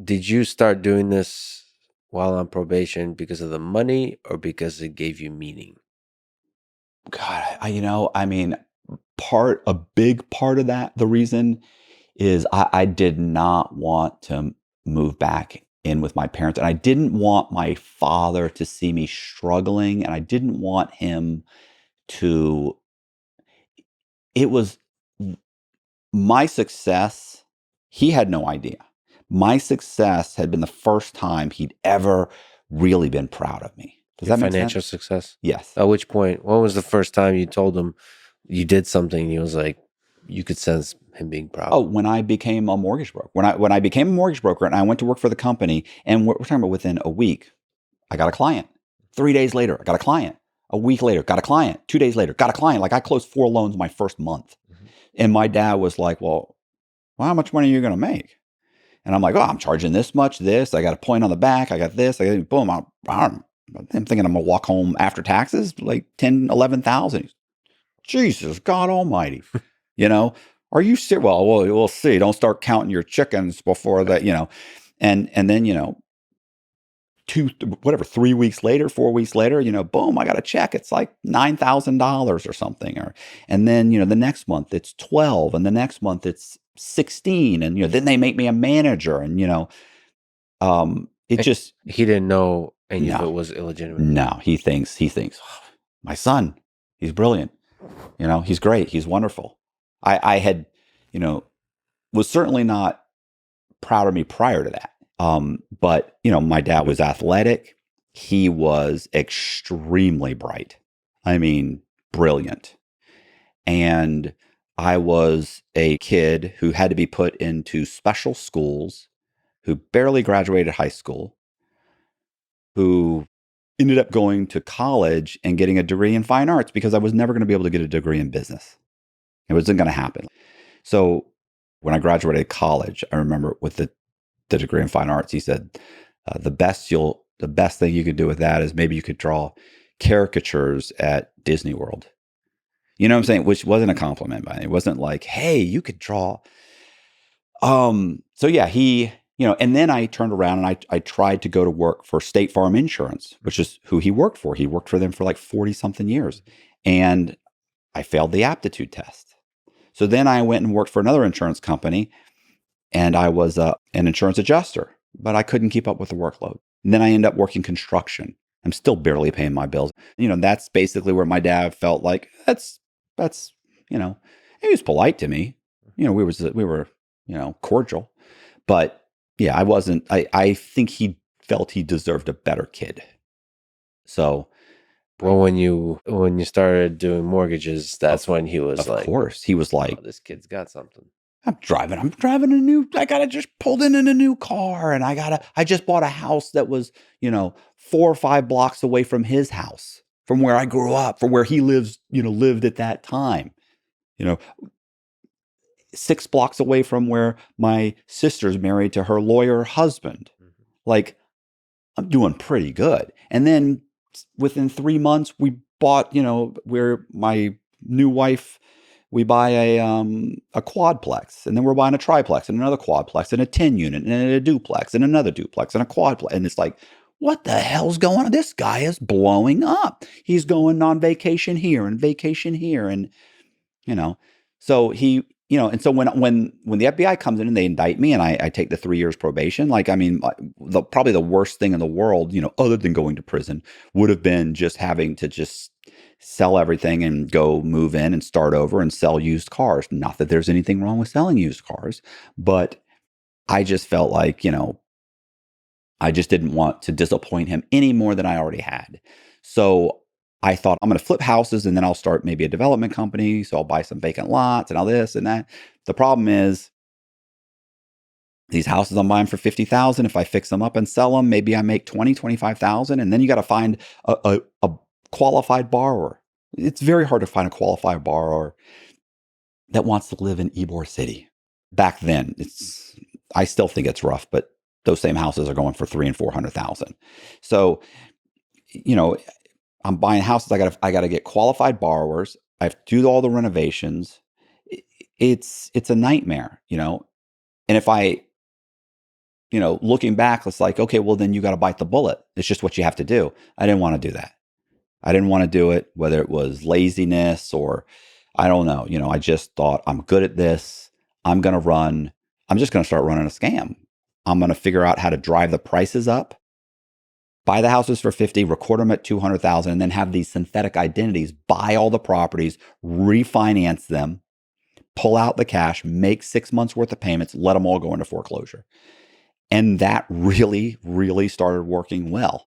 did you start doing this while on probation because of the money or because it gave you meaning? God, I mean, a big part of that, the reason is I did not want to move back in with my parents. And I didn't want my father to see me struggling. And I didn't want him to, it was my success. He had no idea. My success had been the first time he'd ever really been proud of me. Does Your that make financial sense? success? Yes. At which point, when was the first time you told him you did something and he was like, you could sense him being proud? Oh, when I became a mortgage broker, when I became a mortgage broker and I went to work for the company, and we're talking about within a week, I got a client. 3 days later, I got a client. A week later, got a client. 2 days later, got a client. Like I closed 4 loans my first month, Mhm. and my dad was like, "Well, how much money are you going to make?" And I'm like, "Oh, I'm charging this much. This I got a point on the back. I got this. I got boom. I'm thinking I'm gonna walk home after taxes like 10, 11,000. Jesus, God Almighty, you know, are you serious? Well, we'll see. Don't start counting your chickens before that, and then 3 weeks later, 4 weeks later, boom, I got a check. It's like $9,000 or something, and then the next month it's 12, and the next month it's 16, and then they make me a manager, and it And just he didn't know any of it no, was illegitimate. no. He thinks, "Oh, my son, he's brilliant. He's great. He's wonderful." I had, you know, was certainly not proud of me prior to that. But my dad was athletic. He was extremely bright. I mean, brilliant. And I was a kid who had to be put into special schools, who barely graduated high school, who ended up going to college and getting a degree in fine arts because I was never going to be able to get a degree in business. It wasn't going to happen. So when I graduated college, I remember with the degree in fine arts, he said, the best thing you could do with that is maybe you could draw caricatures at Disney World. You know what I'm saying? Which wasn't a compliment, but it wasn't like, hey, you could draw. So yeah, and then I turned around and I tried to go to work for State Farm Insurance, which is who he worked for. He worked for them for like 40 something years. And I failed the aptitude test. So then I went and worked for another insurance company, and I was an insurance adjuster, but I couldn't keep up with the workload. And then I ended up working construction. I'm still barely paying my bills. That's basically where my dad felt like that's you know he was polite to me. We were cordial, but yeah, I wasn't. I think he felt he deserved a better kid. So Well, when you started doing mortgages, that's of when he was of like, course he was "Oh, like, this kid's got something." I'm driving I gotta just pulled in a new car, and I just bought a house that was, 4 or 5 blocks away from his house, from where I grew up, from where he lived at that time, you know, 6 blocks away from where my sister's married to her lawyer husband. Mhm. Like, I'm doing pretty good. And then within 3 months, we bought, where my new wife, we buy a quadplex, and then we're buying a triplex and another quadplex and a 10 unit and a duplex and another duplex and a quadplex. And it's like, what the hell's going on? This guy is blowing up. He's going on vacation here and vacation here. And you know so and so when the FBI comes in and they indict me, and I take the 3 years probation, like, I mean, probably the worst thing in the world, other than going to prison, would have been just having to just sell everything and go move in and start over and sell used cars. Not that there's anything wrong with selling used cars, but I just felt like, I just didn't want to disappoint him any more than I already had. So I thought, I'm going to flip houses, and then I'll start maybe a development company. So I'll buy some vacant lots and all this and that. The problem is, these houses I'm buying for 50,000. If I fix them up and sell them, maybe I make 20, 25,000. And then you got to find a qualified borrower. It's very hard to find a qualified borrower that wants to live in Ybor City. Back then, I still think it's rough, but those same houses are going for 300 and 400,000. So, you know, I'm buying houses. I gotta get qualified borrowers. I have to do all the renovations. It's a nightmare. And if I looking back, it's like, okay, well, then you got to bite the bullet. It's just what you have to do. I didn't want to do that. I didn't want to do it, whether it was laziness or I don't know. I just thought I'm good at this. I'm just going to start running a scam. I'm going to figure out how to drive the prices up, buy the houses for 50, record them at 200,000, and then have these synthetic identities, buy all the properties, refinance them, pull out the cash, make 6 months worth of payments, let them all go into foreclosure. And that really, really started working well.